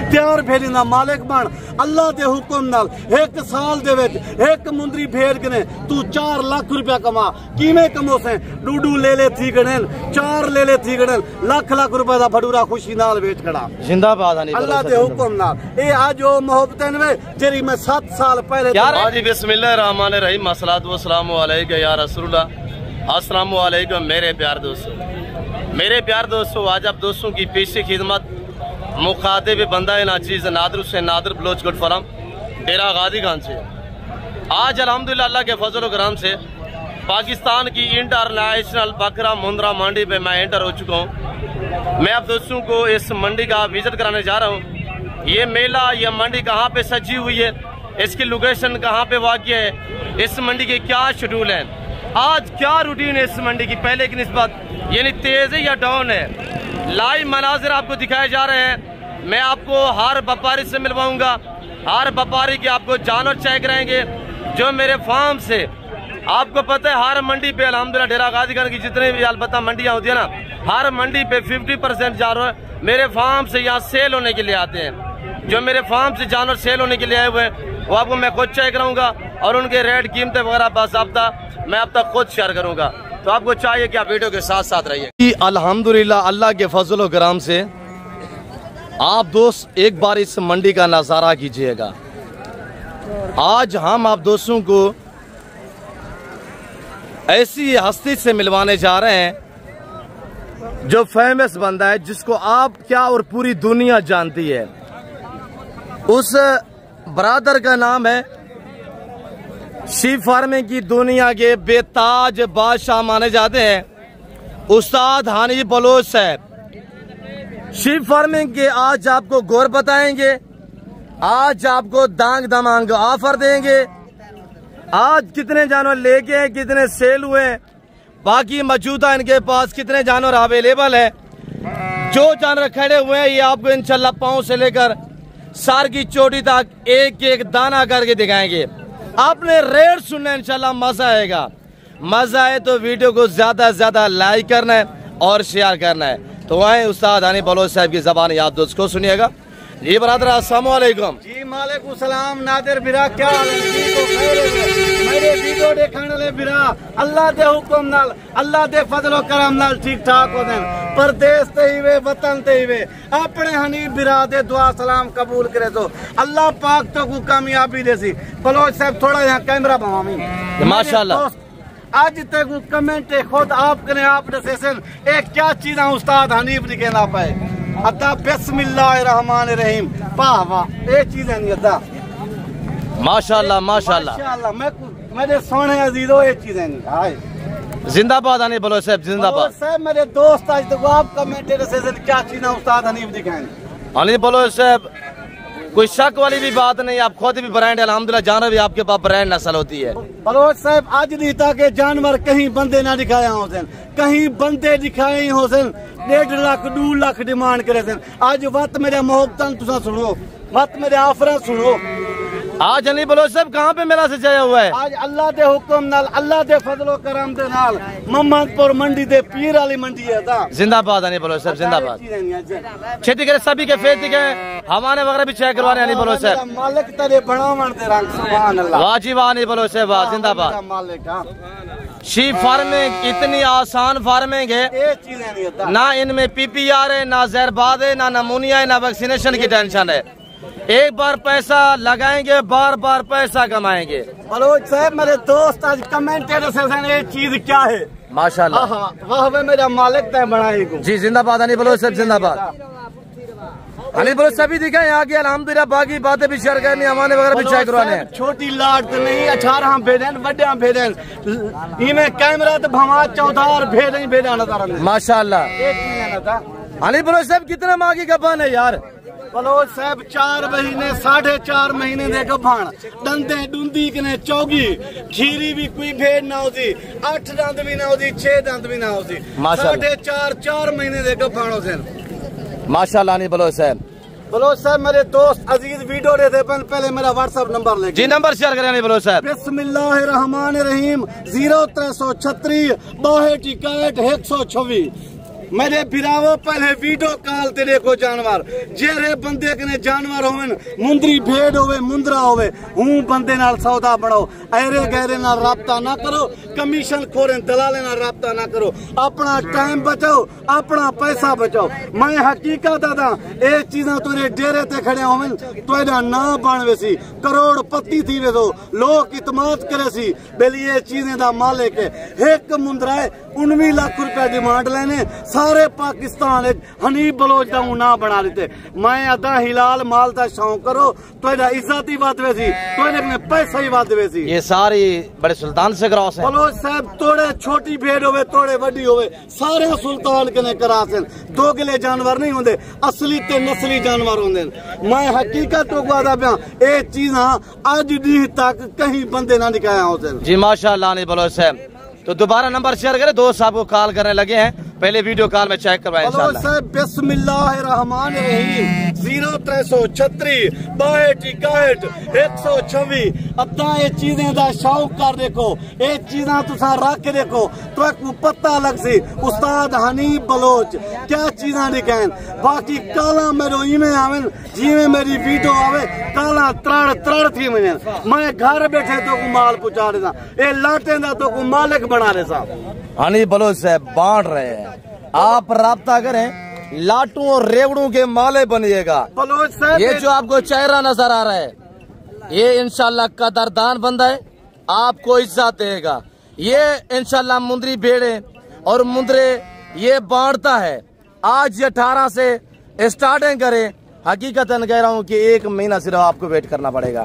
तैयार भेजना मालिक बन अल्लाह के हुक्म नाल। एक साल दे विच एक मुंदरी भेज के तू 4 लाख रुपया कमा किवें कमो से डूडू ले ले थी गणन 4 ले ले थी गणन लाख लाख रुपए का भटूरा खुशी नाल बेच खड़ा। जिंदाबाद अल्लाह के हुक्म नाल। ये आज वो मोहब्बतें वे जेरी मैं 7 साल पहले जी बिस्मिल्लाहिर्रहमानिर्रहीम अस्सलातु वस्सलामु अलैका या रसूलल्लाह। अस्सलामु अलैकुम मेरे प्यार दोस्तों, आज आप दोस्तों की पेशी खिदमत मुखातिब बंदा नाचीज़ नादर से नादर बलोच गुड फरम डेरा गाजी खान से। आज अल्हम्दुलिल्लाह अल्लाह के फजल व करम से पाकिस्तान की इंटरनेशनल बकरा मुंद्रा मंडी पे मैं एंटर हो चुका हूँ। मैं आप दोस्तों को इस मंडी का विजिट कराने जा रहा हूँ। ये मेला, ये मंडी कहाँ पे सजी हुई है, इसकी लोकेशन कहाँ पे वाक़ है, इस मंडी के क्या शेड्यूल हैं, आज क्या रूटीन है इस मंडी की पहले की निस्बत, यानी तेज़ है या डाउन है। लाइव मनाजिर आपको दिखाए जा रहे हैं। मैं आपको हर व्यापारी से मिलवाऊंगा, हर व्यापारी के आपको जानवर चेक कराएंगे जो मेरे फार्म से। आपको पता है हर मंडी पे अल्हम्दुलिल्लाह डेरा गाजीगंज की जितनी भी अलबत्ता मंडियाँ होती है ना, हर मंडी पे 50% जानवर मेरे फार्म से यहाँ सेल होने के लिए आते हैं। जो मेरे फार्म से जानवर सेल होने के लिए आए हुए हैं वो आपको मैं खुद चेक कराऊंगा और उनके रेट कीमतें वगैरह बाज़ाब्ता मैं अब तक खुद शेयर करूंगा। तो आपको चाहिए कि आप वीडियो के साथ साथ रहिए। अल्हम्दुलिल्लाह अल्लाह के फजल व करम से आप दोस्त एक बार इस मंडी का नज़ारा कीजिएगा। आज हम आप दोस्तों को ऐसी हस्ती से मिलवाने जा रहे हैं जो फेमस बंदा है, जिसको आप क्या और पूरी दुनिया जानती है। उस ब्रादर का नाम है शीप फार्मिंग की दुनिया के बेताज बादशाह माने जाते हैं उस्ताद हनीफ बलोच साहब। शीप फार्मिंग के आज आपको गौर बताएंगे, आज आपको दांग दमांग ऑफर देंगे, आज कितने जानवर लेके हैं, कितने सेल हुए हैं, बाकी मौजूदा इनके पास कितने जानवर अवेलेबल है। जो जानवर खड़े हुए हैं ये आपको इंशाल्लाह पाँव से लेकर सार की चोटी तक एक एक दाना करके दिखाएंगे। आपने रेट सुनना इंशाल्लाह मजा आएगा। मजा आए तो वीडियो को ज्यादा से ज्यादा लाइक करना है और शेयर करना है। तो आए उस्ताद हनीफ बलोच साहब की जबान आप दोस्त को सुनिएगा। जी बरादर अस्सलाम वालेकुम। जी मालेकुम सलाम नादिर बिरा क्या हाल है? जी तो खैर है। मेरे वीडियो देखने वाले बिरा अल्लाह दे हुक्म नाल अल्लाह दे फजल व करम नाल ठीक ठाक हो देन। परदेश ते ही वे वतन ते ही वे अपने हनीफ बिरा दे दुआ सलाम कबूल करे तो अल्लाह पाक तो को कामयाबी देसी। बलोच साहब थोड़ा यहाँ कैमरा भवामी माशाल्लाह। आज तक कमेंट खुद आप करें आप सेशन एक क्या चीज उस्ताद हनीफ नहीं कहना पाए अदा बिस्मिल्लाहिर्रहमानिर्रहीम वाह वाह ये चीज है नहीं अदा माशाल्लाह माशाल्लाह मेरे सोने अजीजों ये चीज है नहीं। हाय जिंदाबाद हनीफ बलोच साहब जिंदाबाद। साहब मेरे दोस्त आज तक आप कमेंट सेशन क्या चीज उस्ताद हनीफ दिखाएंगे। हनीफ बलोच साहब कोई शक वाली भी बात नहीं, आप खुद भी ब्रांड अल्हम्दुलिल्लाह जानवर भी आपके पास ब्रांड नस्ल होती है। बलोच साहब आज नहीं था कि जानवर कहीं बंदे ना दिखाया हो सन, कहीं बंदे दिखाए हो सन 1.5 लाख 2 लाख डिमांड करे सन। आज वत मेरे मोहब्बतन तुसा सुनो, वत मेरे आफरा सुनो। आज हनीफ बलोच साहब कहाँ पे मेला सजाया हुआ है? आज अल्लाह दे हुक्म नाल अल्लाह दे फजलो करम दे नाल मोहम्मदपुर मंडी दे पीर वाली मंडी है ता। जिंदाबाद हनीफ बलोच साहब जिंदाबाद। खेती करे सभी के फेत के हमारे वगैरह भी चेक करवाने हनीफ बलोच साहब मालिक तेरे बनावन दे रंग सुभान अल्लाह। वाह जी वाह हनीफ बलोच साहब जिंदाबाद। मालिक शीप फार्मिंग इतनी आसान फार्मिंग है, ये चीजें नहीं ना इनमें PPR है, ना जहरबाद है, ना नमूनिया है, ना वैक्सीनेशन की टेंशन है। एक बार पैसा लगाएंगे बार बार पैसा कमाएंगे। बलोच साहब मेरे दोस्त आज कमेंटेटर सेशन ये चीज क्या है माशाल्लाह। वाह मेरा मालिक तय बनाए जी जिंदाबाद हनीफ बलोच साहब जिंदाबाद। हनीफ बलोच साहब भी दिखाए आगे अल्हम्दुलिल्लाह, बाकी बातें भी शेयर करनी हमारे वगैरह भी चेक करवाने हैं। छोटी लाट नहीं 18 भेजन बड़े भेजन इनमें कैमरा तो भमा 14 भेजा नजर माशाल्लाह। हनीफ बलोच साहब कितने माह की गब्बान है यार? बलोच साहब 4 महीने 4.5 महीने दे गभान दंदे डूंदी कने चौगी खीरी भी कोई भेड़ ना होती 8 दंद भी ना होती 6 दंद भी ना होती 4.5 महीने दे गभान होते माशाल्लाह। हनीफ बलोच साहब बलोच साहब मेरे दोस्त अजीज वीडियो देते पहले मेरा व्हाट्सएप नंबर ले जी नंबर शेयर करें बलोच साहब। बिस्मिल्लाहिर्रहमानिर्रहीम 0336 62 61 126 मेरे बिरावो पहले वीडियो कॉल ते देखो जानवर जेरे बंदे कने जानवर होवन मुंदरी भेड़ होवे मुंदरा होवे हूं बंदे नाल सौदा बढ़ाओ ऐरे गहरे नाल राब्ता ना करो कमीशन खोरे दलाले नाल राब्ता ना करो अपना टाइम बचाओ अपना पैसा बचाओ मैं हकीकत दा ए चीज़ां तेरे डेरे ते खड़े होवन तेरा ना बनवे सी करोड़पति थी वे लोग इतमाद करे सी बेली ये चीजें दा मालिक है एक मुंदरा है 19 लाख रुपए डिमांड लेने सारे पाकिस्तान हनीफ बलोच का ना बना देते मैं अदा हिलाल माल का शौक करो तेरा इज्जत ही बात वैसी तेरे पैसा ही बात वैसी ये सारी बड़े सुल्तान से क्रॉस है बलोच साहब तोड़े छोटी भेड़ होवे तोड़े वड्डी होवे सारे सुल्तान के करास दोगले जानवर नहीं होंगे असली ते नस्ली जानवर होंगे मैं हकीकत तो आदा पिया ये चीजा अज डी तक कहीं बंदे ना दिखाया हो जी माशाअल्लाह नहीं बलोच साहब तो दोबारा नंबर शेयर करें दोस्त आपको कॉल करने लगे हैं पहले वीडियो कॉल में चेक करवाएं इंशाल्लाह बिस्मिल्लाहिर्रहमानिर्रहीम 0336 62 126 अद्दा ये चीजें दा शौक कर देखो ये चीजा तुसा रख देखो तो एक पता लग सी उस्ताद हनीफ बलोच क्या चीजा दिखाएं बाकी काला मेरो इवें आवन जिवें मेरी वीडियो आवे काला त्रड़ थी मैं घर बैठे तो को माल पहुंचा देता ये लाटे दा तो को मालिक बना दे साहब हनीफ बलोच साहब बांट रहे हैं आप राब्ता करें लाटू और रेवड़ू के माले बनिएगा बलोच साहब ये जो आपको चेहरा नजर आ रहा है ये इंशाल्लाह कदरदान बंदा है आपको इज्जत देगा ये इंशाल्लाह मुंदरी भेड़े और मुंदरे ये बांटता है आज 18 से स्टार्टिंग करें हकीकतन कह रहा हूँ कि 1 महीना सिर्फ आपको वेट करना पड़ेगा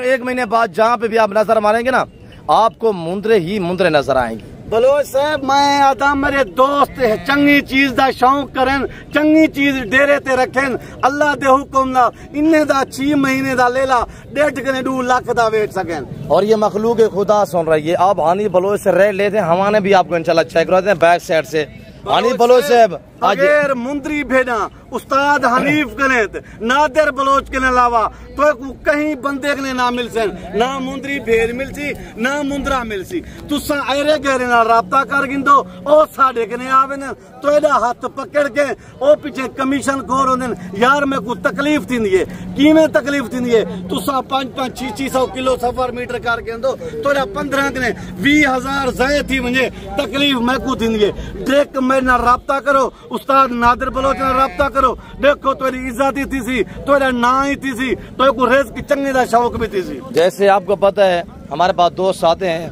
एक महीने बाद जहाँ पे भी आप नजर मारेंगे ना आपको मुंदरे ही मुंदरे नजर आएंगे बलोच साहब मैं आता मेरे दोस्त चंगी चीज दा शौक करें चंगी चीज डेरे ते रखें अल्लाह दे हुक्म ना इन्ने दा 6 महीने दा लेला 1.5 लाख दा वेट सकें और ये मखलूक खुदा सुन रही है आप हनीफ बलोच से रेट लेते हैं हमारे भी आपको इंशाल्लाह चेक करवाते हैं बैक साइड से हनीफ बलोच साहब अगर मुंदरी भेड़ा उस्ताद हनीफ कने नादिर बलोच के अलावा तो कहीं बंदे ने ना मिल सन ना मुंदरी भेड़ मिलसी ना मुंदरा मिलसी तुसा ऐरे गहरे नाल राब्ता कर गिंदो ओ साडे कने आवे न तो एदा हाथ पकड़ के ओ पीछे कमीशन खोर होंदे यार मैं को तकलीफ थींदी है किवें तकलीफ थींदी है तुसा 5-5 600 किलो सफर मीटर कर गिंदो तोरा 15 कने 20,000 जाए थी वने तकलीफ मैं को थींदी है देख मेरे नाल राब्ता करो उस्ताद नादिर बलोच नाल राब्ता करो देखो तेरी इज्जत ही थी तेरा ना ही थी तो को रिज़्क़ चंगे दा शौक भी थी जैसे आपको पता है हमारे पास दोस्त आते हैं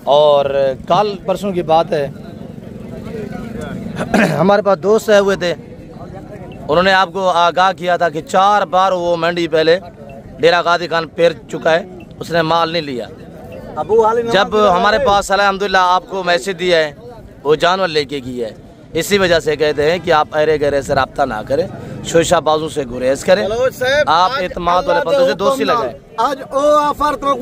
और कल परसों की बात है हमारे पास दोस्त आए हुए थे उन्होंने आपको आगाह किया था कि 4 बार वो मंडी पहले डेरा गादी खान पेर चुका है उसने माल नहीं लिया जब हमारे पास अल्हम्दुलिल्लाह आपको मैसेज दिया है वो जानवर लेके की है इसी वजह से कहते हैं कि आप अरे गहरे से राब्ता ना करें शोशा बाजू से गुरेज करें आप इत्मीनान वाले बंदों से दोस्ती लगाएं आज ओ ऑफर तो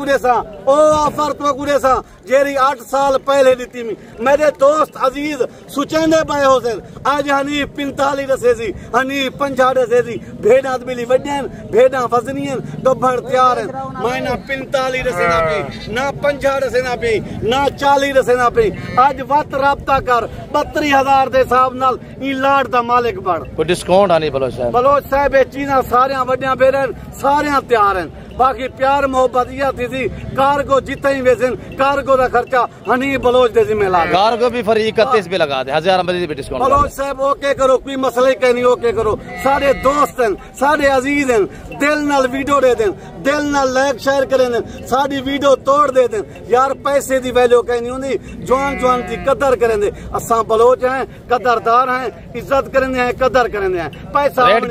गुरेसा जेरी 8 साल पहले दी थी मेरे दोस्त अजीज सुचेंदे पाए हो सर आज हनीफ 45 रसे सी हनीफ 50 रसे सी भेड़ा मिली वड्डन भेड़ा वजनियन दोभर तैयार है मैं ना 45 रसे ना पे ना 50 रसे ना पे ना 40 रसे ना पे आज वत राब्ता कर 32,000 दे हिसाब नाल ई लाड दा मालिक बन कोई डिस्काउंट आनी बलोच साहब ये चीज़ा सारे वड्डियां बेरन सारे तैयार हैं बाकी प्यार मोहब्बत यह थी कार्गो जितना ही वेसन कार्गो का खर्चा हनीफ बलोच दे जिम्मे ला कार्गो भी फ्री 31 भी लगा दे 1000 मजीद भी डिस्काउंट बलोच साहब ओके करो कोई मसले के नहीं ओके करो सारे दोस्त हैं सारे अजीज हैं दिल नाल वीडियो दे दें दिल नाल लाइक शेयर करें साडी वीडियो तोड़ दे दें यार पैसे दी वैल्यू कहीं नहीं होंदी जवान की कदर करें असा बलोच हैं कदरदार हैं इज्जत करें हैं कदर करें हैं पैसा रेट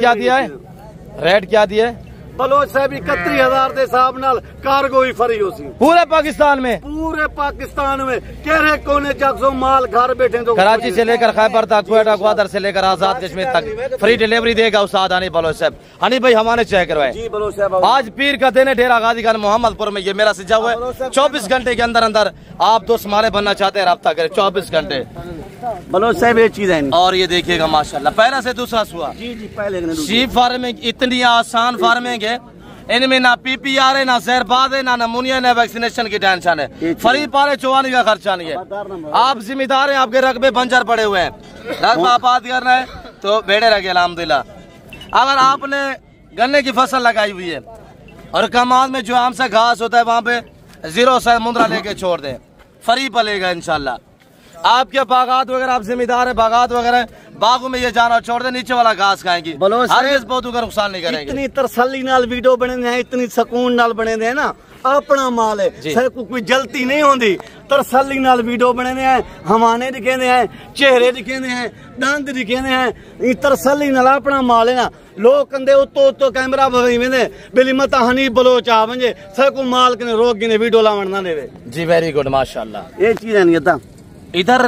क्या दिया है बलोच साहब 31,000 के हिसाब नाल कार्गो ही फ्री हो सी पूरे पाकिस्तान में कहरे कोने चक माल घर बैठे तो कराची से लेकर खैबर तक क्वेटा ग्वादर से लेकर आजाद कश्मीर तक फ्री डिलीवरी देगा उस्ताद हनीफ बलोच साहब हनीफ भाई हमारे चेक करवाए जी बलोच साहब आज पीर का दिन है डेरा गादी खान मोहम्मदपुर में ये मेरा सजा हुआ है 24 घंटे के अंदर अंदर आप दोस्त हमारे बनना चाहते हैं राब्ता करें 24 घंटे बलोच साहब ये चीज है और ये देखिएगा माशाल्लाह पहला से दूसरा सुआ जी पहले शीप फार्मिंग इतनी आसान फार्मिंग है इनमें ना PPR है, ना जहरबाद है, ना नमूनिया, ना वैक्सीनेशन की टेंशन है। फ्री पाले चुवाने का खर्चा नहीं है। आप जिम्मेदार हैं, आपके रकबे बंजर पड़े हुए हैं। रकबा आबाद करना है तो बेड़े रखे अल्हम्दुलिल्लाह। अगर आपने गन्ने की फसल लगाई हुई है और कमाल में जो आम सा घास होता है वहाँ पे 0 से मुंद्रा लेके छोड़ दें, फ्री पलेगा इंशाल्लाह। आपके बागात वगैरह, आप जिम्मेदार है, बागात वगैरह बागों में ये जानवर छोड़ दे, नीचे वाला घास खाएंगी, हरगिज़ पौधों का नुकसान नहीं करेंगे। इतनी तरसली नाल वीडियो बने हैं, इतनी सुकून नाल बने हैं ना, अपना माल है, सर को कोई जल्दी नहीं होती। तरसली नाल वीडियो बने हैं, हमाने दिखे हैं, चेहरे दिखे हैं, दंद दिखे हैं, तरसली नाल अपना माल है ना। लोग कहते उतो उतो कैमरा वे बिली मत हनी बलोच आ वजे, सर को माल के रोक गिने वीडियो लावन ना देवे। जी वेरी गुड, माशाल्लाह। ये चीज है नहीं था। इधर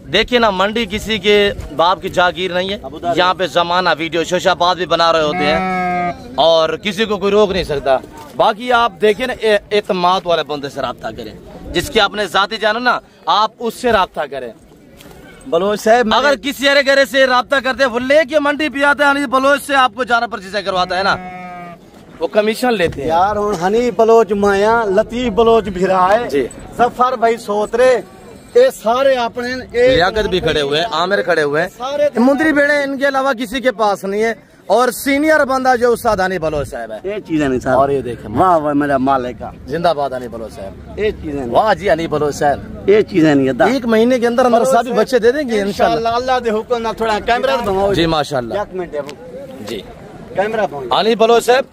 देखिए ना, मंडी किसी के बाप की जागीर नहीं है। यहाँ पे जमाना वीडियो शोशाबाद भी बना रहे होते हैं और किसी को कोई रोक नहीं सकता। बाकी आप देखिए ना, एतमाद वाले बंदे से रब्ता करें, जिसके आपने जाती जानो ना, आप उससे रब्ता करें। बलोच साहब अगर किसी अरे घरे से रब्ता करते हैं, वो लेके मंडी पे आता है, बलोच से आपको जाना पर्ची करवाता है ना, वो कमीशन लेते हैं यार। हनी बलोच माया, लतीफ बलोच भिरा है, सफर भाई सोतरे, ये सारे अपने लियाकत भी खड़े हुए हैं, आमिर खड़े हुए हैं, मुंदरी बेड़े इनके अलावा किसी के पास नहीं है। और सीनियर बंदा जो उस्ताद हनी बलोच साहब है, ये चीज नहीं साहब। और ये देखें, वाह वाह मेरा मालिक का जिंदाबाद हनी बलोच साहब। ये चीजें, वाह जी हनी बलोच साहब, ये चीजें नहीं है। 1 महीने के अंदर अंदर सभी बच्चे दे देंगे इंशाल्लाह। अल्लाह दे हुक्म ना। थोड़ा कैमरा घुमाओ जी, माशाल्लाह। 1 मिनट जी, कैमरा घुमाओ। हनी बलोच साहब,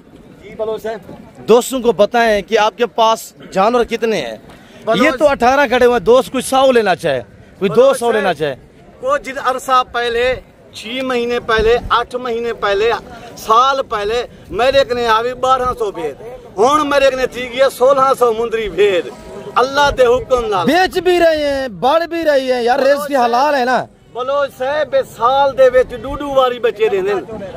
जी बलोच साहब, दोस्तों को बताएं कि आपके पास जानवर कितने हैं। ये तो 18 खड़े हुए, दोस्त कुछ 100 लेना चाहे, कोई 200 लेना चाहे। वो जिस अरसा पहले 6 महीने पहले, 8 महीने पहले, साल पहले मेरे कने आवी 1200 भेद, हुण मेरे कने थी गया 1600 मुंदरी भेद। अल्लाह दे हुक्म नाल बेच भी रहे हैं, बढ़ भी रही है यार, रिज़्क़ हलाल है ना। बलोच साहब साल दे विच डूडू वारी बच्चे देंदे,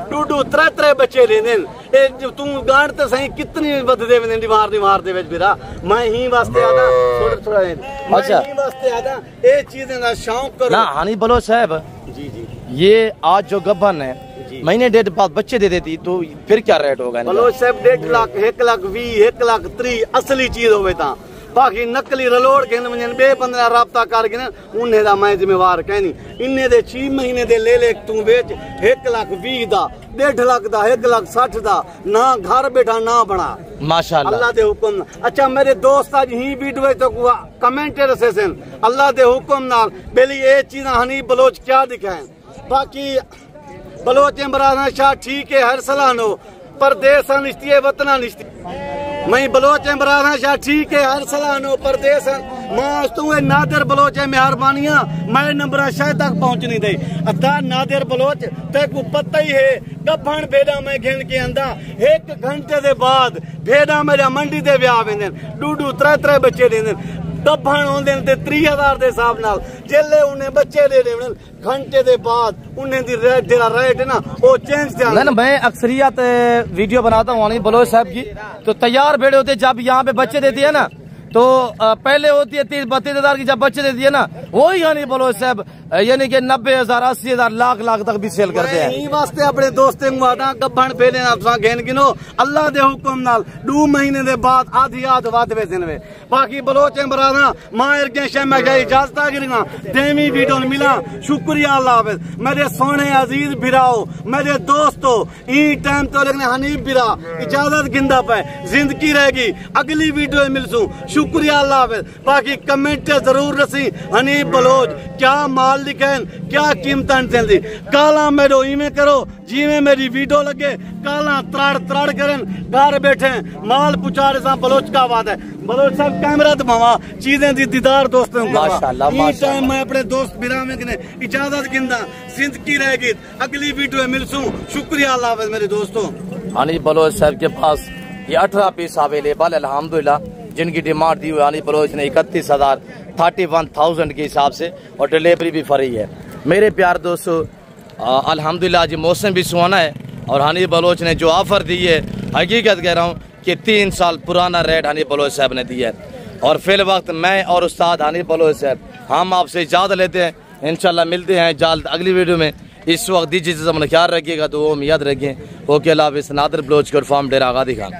डूडू 3 बच्चे देंदे। ए तू गांड ते सही कितनी बददे वेंदे दीवार दे विच बिरा। मैं ही वास्ते आदा थोड़ा अच्छा, मैं ही वास्ते आदा ए चीजें दा शौक करो ना। हनी बलोच साहब जी जी, ये आज जो गब्बन है महीने 1.5 बाद बच्चे दे देती तो फिर क्या रेट होगा? बलोच साहब 1.5 लाख, 1 लाख 20, 1 लाख 30 असली चीज होवे ता। बाकी नकली रलोड़ के बे बंदा राबता कर गए उन्हें दा मैं जिम्मेवार कहनी। इन्ने दे 6 महीने दे ले तू बेच 1 लाख 20 दा, 1.5 लाख दा, 1 लाख 60 दा, ना घर बैठा ना बना, माशाल्लाह अल्लाह दे हुक्म। अच्छा मेरे दोस्त आज ही वीडियो तो कमेंटेड से अल्लाह दे हुक्म नाल बेली ये चीज़ हनी बलोच क्या दिखाएं। बाकी बलोच इमरान शाह ठीक है, हर सलानो परदेस निश्ती है, वतना निश्ती। मैं बलोच इमरान शाह ठीक है, हर सलानो परदेस तू नादिर बलोच है, मेहरबानियां मैं नंबर शायद तक पहुंच नहीं दे। अदा नादिर बलोच ते को पता ही है, गब्बन भेड़ा मैं गिन के आंदा 1 घंटे दे बाद भेड़ा मेरा मंडी दे ब्याह वेंदे, डूडू 3 बच्चे देंदे, गब्बन होंदे ते 30,000 दे हिसाब नाल जेले उन्हें बच्चे दे देवन घंटे दे बाद उन्हें दी रेट जेड़ा रेट है ना वो चेंज थे ना। मैं अक्सरियत वीडियो बनाता हूँ हनी बलोच साहब की, तो तैयार भेड़े होते जब यहाँ पे बच्चे देती है ना, तो पहले होती है 30-32 की, जब बच्चे देती है ना वही हनी बलोच साहब यानी कि 90,000, 80,000, लाख तक भी सेल करते हैं। वास्ते अपने दोस्ते गब्बन फेले गेन गिनो अल्लाह दे हुक्म नाल 2 महीने दे बाद आधी आध वाद वे दिन वे। बाकी बलोच इमराना मायर के शम गई इजाजत गिरना देवी वीडियो मिला। शुक्रिया अल्लाह हाफिज मेरे सोने अजीज बिराओ, मेरे दोस्तों ई टाइम तो लगने हनीफ बिरा इजाजत गिंदा पे जिंदगी रहेगी, अगली वीडियो मिलसू। शुक्रिया अल्लाह हाफिज। बाकी कमेंट जरूर रसी हनीफ बलोच क्या माल लिखें, क्या कीमत चलती। काला मेरो इवें करो जिमें मेरी वीडियो लगे, काला त्राड़ करें, घर बैठे माल पुचा रहे बलोच का बात है। बलोच साहब कैमरा दबावा चीजें दी दीदार दोस्तों टाइम मैं अपने दोस्त बिरा में इजाजत गिंदा, जिंदगी रहेगी, अगली वीडियो मिलसूं। शुक्रिया अल्लाह हाफिज मेरे दोस्तों। हनी बलोच साहब के पास ये 18 पीस अवेलेबल अल्हम्दुलिल्लाह, जिनकी डिमांड दी हुई हनी बलोच ने 31,000 31,000 के हिसाब से, और डिलीवरी भी फ्री है। मेरे प्यार दोस्तों अल्हम्दुलिल्लाह जी मौसम भी सुहाना है, और हनी बलोच ने जो ऑफर दी है हकीकत कह रहा हूँ कि 3 साल पुराना रेट हनी बलोच साहब ने दिया है। और फिल वक्त मैं और उस्ताद हनी बलोच साहब हम आपसे इजाज़त लेते हैं, इंशाल्लाह मिलते हैं जल्द अगली वीडियो में। इस वक्त दीजिए अपना ख्याल रखिएगा, तो वो याद रखिए। ओके अल्लाह हाफिज़। नादिर बलोच के फार्म डेरा आगादी खान।